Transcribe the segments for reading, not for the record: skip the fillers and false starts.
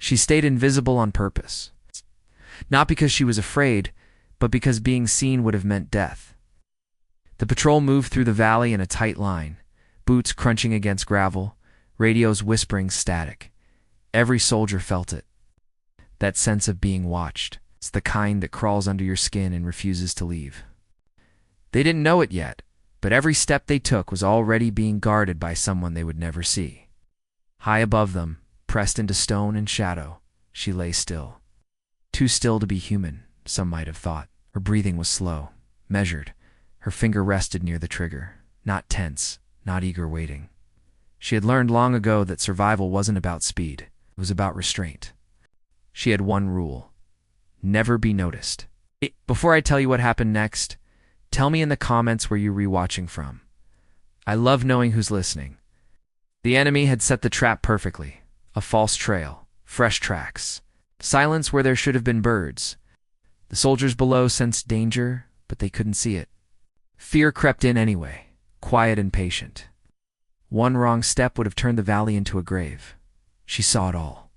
She stayed invisible on purpose. Not because she was afraid, but because being seen would have meant death. The patrol moved through the valley in a tight line, boots crunching against gravel, radios whispering static. Every soldier felt it. That sense of being watched. It's the kind that crawls under your skin and refuses to leave. They didn't know it yet, but every step they took was already being guarded by someone they would never see. High above them, pressed into stone and shadow, she lay still. Too still to be human, some might have thought. Her breathing was slow, measured. Her finger rested near the trigger, not tense, not eager waiting. She had learned long ago that survival wasn't about speed, it was about restraint. She had one rule: never be noticed. Before I tell you what happened next, tell me in the comments where you're rewatching from. I love knowing who's listening. The enemy had set the trap perfectly. A false trail, fresh tracks, silence where there should have been birds. The soldiers below sensed danger, but they couldn't see it. Fear crept in anyway, quiet and patient. One wrong step would have turned the valley into a grave. She saw it all.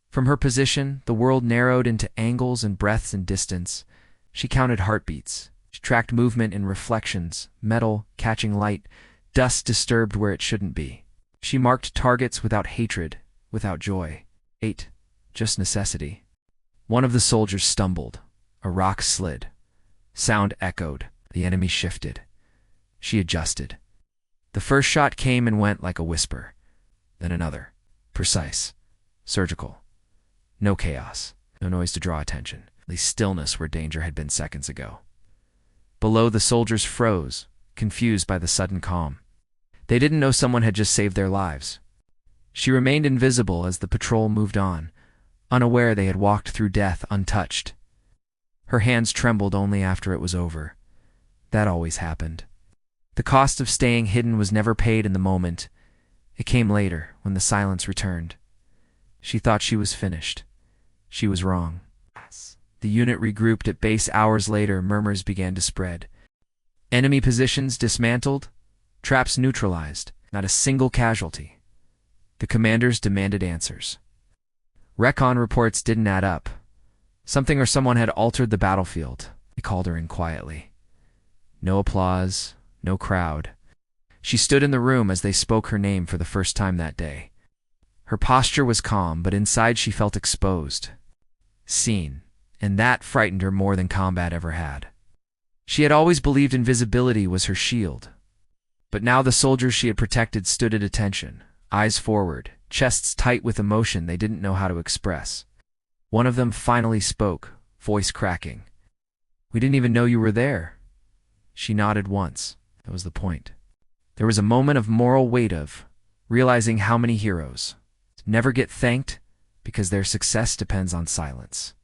From her position, the world narrowed into angles and breadths and distance. She counted heartbeats. She tracked movement in reflections, metal catching light, dust disturbed where it shouldn't be. She marked targets without hatred, without joy. Just necessity. One of the soldiers stumbled. A rock slid. Sound echoed. The enemy shifted. She adjusted. The first shot came and went like a whisper. Then another. Precise. Surgical. No chaos. No noise to draw attention. At least stillness where danger had been seconds ago. Below, the soldiers froze, confused by the sudden calm. They didn't know someone had just saved their lives. She remained invisible as the patrol moved on, unaware they had walked through death untouched. Her hands trembled only after it was over. That always happened. The cost of staying hidden was never paid in the moment. It came later, when the silence returned. She thought she was finished. She was wrong. The unit regrouped at base hours later. Murmurs began to spread. Enemy positions dismantled, traps neutralized, not a single casualty. The commanders demanded answers. Recon reports didn't add up. Something or someone had altered the battlefield. They called her in quietly. No applause, no crowd. She stood in the room as they spoke her name for the first time that day. Her posture was calm, but inside she felt exposed. Seen. And that frightened her more than combat ever had. She had always believed invisibility was her shield. But now the soldiers she had protected stood at attention, eyes forward, chests tight with emotion they didn't know how to express. One of them finally spoke, voice cracking. "We didn't even know you were there." She nodded once. That was the point. There was a moment of moral weight of realizing how many heroes never get thanked because their success depends on silence.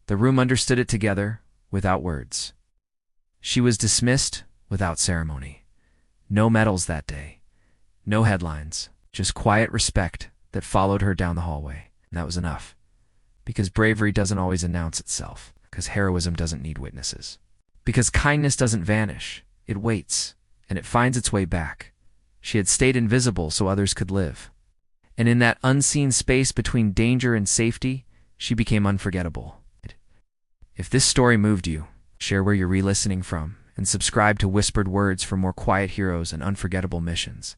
The room understood it together, without words. She was dismissed without ceremony. No medals that day. No headlines. Just quiet respect that followed her down the hallway. And that was enough. Because bravery doesn't always announce itself. Because heroism doesn't need witnesses. Because kindness doesn't vanish. It waits. And it finds its way back. She had stayed invisible so others could live. And in that unseen space between danger and safety, she became unforgettable. If this story moved you, share where you're re-listening from, and subscribe to Whispered Words for more quiet heroes and unforgettable missions.